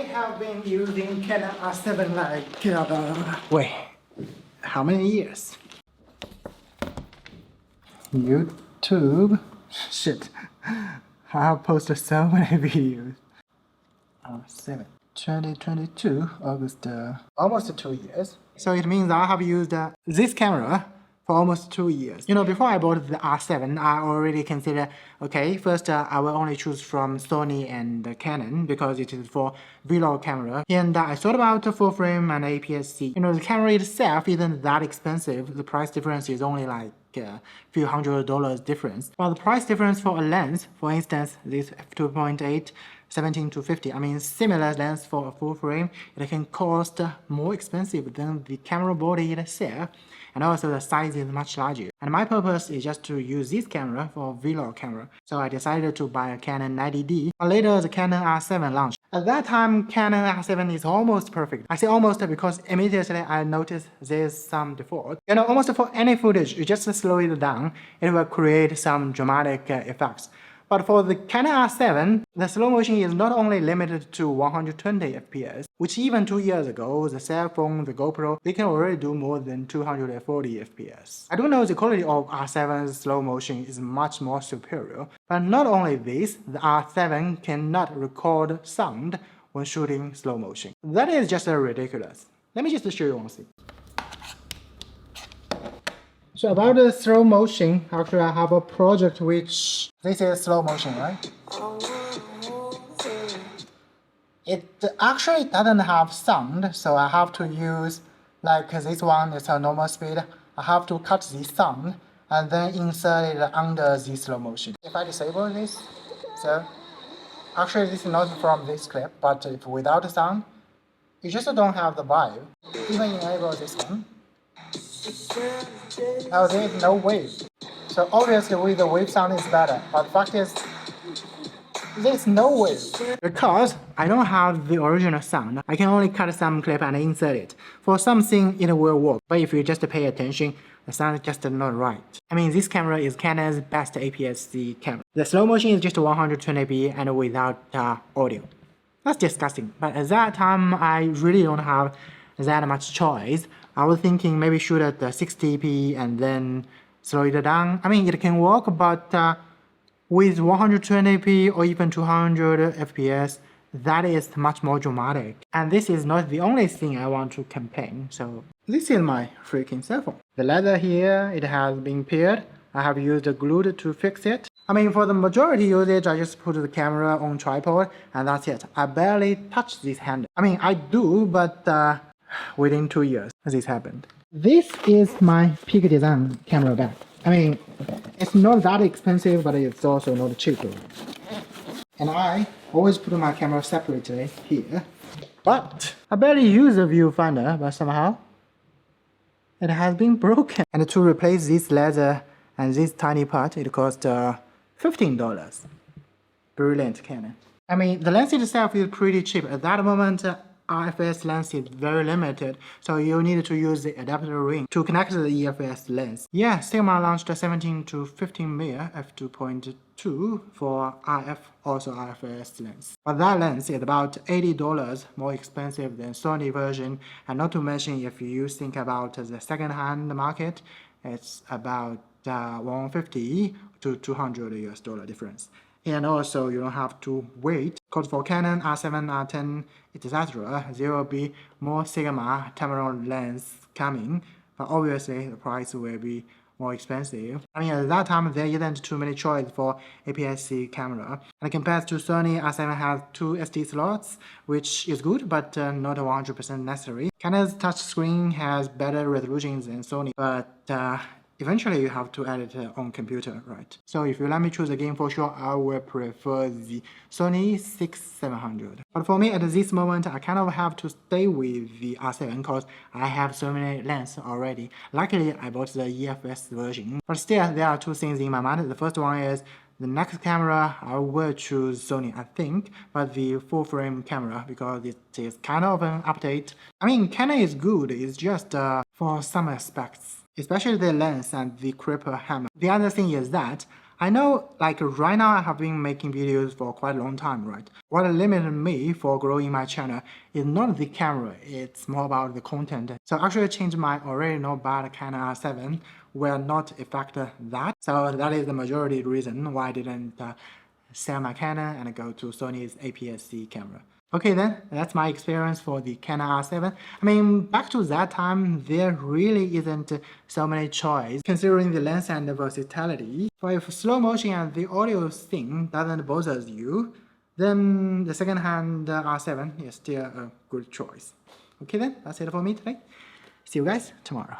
have been using Canon R7 like, wait, how many years? YouTube, shit, I have posted so many videos. R7, 2022, August, almost 2 years. So it means I have used this camera for almost 2 years. You know, before I bought the R7, I already considered, okay, first I will only choose from Sony and Canon because it is for vlog camera. And I thought about the full frame and APS-C. You know, the camera itself isn't that expensive. The price difference is only like a few $100 difference. But the price difference for a lens, for instance, this f2.8, 17-50. I mean, similar lens for a full frame, it can cost more expensive than the camera body itself, and also the size is much larger. And my purpose is just to use this camera for vlog camera, so I decided to buy a Canon 90D. But later, the Canon R7 launched. At that time, Canon R7 is almost perfect. I say almost because immediately I noticed there's some default. You know, almost for any footage, you just slow it down, it will create some dramatic effects. But for the Canon R7, the slow motion is not only limited to 120 FPS, which even 2 years ago, the cell phone, the GoPro, they can already do more than 240 FPS. I do know the quality of R7's slow motion is much more superior, but not only this, the R7 cannot record sound when shooting slow motion. That is just ridiculous. Let me just show you one thing. So about the slow motion, actually I have a project which, this is slow motion, right? It actually doesn't have sound, so I have to use, like this one is a normal speed, I have to cut the sound and then insert it under the slow motion. If I disable this, so actually this is not from this clip, but if without the sound, you just don't have the vibe. Even enable this one. Now there is no wave. So obviously with the wave sound is better, but the fact is, there's no wave. Because I don't have the original sound, I can only cut some clip and insert it. For something it will work, but if you just pay attention, the sound is just not right. I mean, this camera is Canon's best APS-C camera. The slow motion is just 120p and without audio. That's disgusting, but at that time I really don't have that much choice. I was thinking maybe shoot at 60p and then slow it down. I mean, it can work, but with 120p or even 200 FPS, that is much more dramatic. And this is not the only thing I want to campaign, so this is my freaking cell phone. The leather here, it has been peeled. I have used a glue to fix it. I mean, for the majority usage, I just put the camera on tripod and that's it. I barely touch this handle. I mean, I do, but within 2 years, this happened. This is my Peak Design camera bag. I mean, it's not that expensive, but it's also not cheap. And I always put my camera separately here. But I barely use the viewfinder, but somehow it has been broken. And to replace this leather and this tiny part, it cost $15. Brilliant Canon. I mean, the lens itself is pretty cheap. At that moment, RFS lens is very limited, so you need to use the adapter ring to connect the EFS lens. Yeah, Sigma launched a 17-15mm f2.2 for RF, also RFS lens. But that lens is about $80 more expensive than Sony version, and not to mention if you think about the second-hand market, it's about 150 to 200 US dollar difference. And also you don't have to wait, because for Canon R7, R10, etc., there will be more Sigma Tamron lens coming, but obviously the price will be more expensive. I mean, at that time there isn't too many choice for APS-C camera. And compared to Sony, R7 has 2 SD slots, which is good, but not 100% necessary. Canon's touchscreen has better resolution than Sony, but eventually you have to edit on computer, right? So if you let me choose a game, for sure I will prefer the Sony 6700. But for me at this moment, I kind of have to stay with the R7 because I have so many lenses already. Luckily I bought the EFS version. But still, there are two things in my mind. The first one is the next camera I will choose Sony, I think, but the full frame camera, because it is kind of an update. I mean, Canon is good, it's just for some aspects, especially the lens and the creeper hammer. The other thing is that I know like right now I have been making videos for quite a long time, right? What limited me for growing my channel is not the camera, it's more about the content. So actually change my already not bad Canon R7 will not affect that. So that is the majority reason why I didn't sell my Canon and go to Sony's APS-C camera. Okay then, that's my experience for the Canon R7. I mean, back to that time, there really isn't so many choice considering the lens and the versatility. But if slow motion and the audio thing doesn't bother you, then the second-hand R7 is still a good choice. Okay then, that's it for me today. See you guys tomorrow.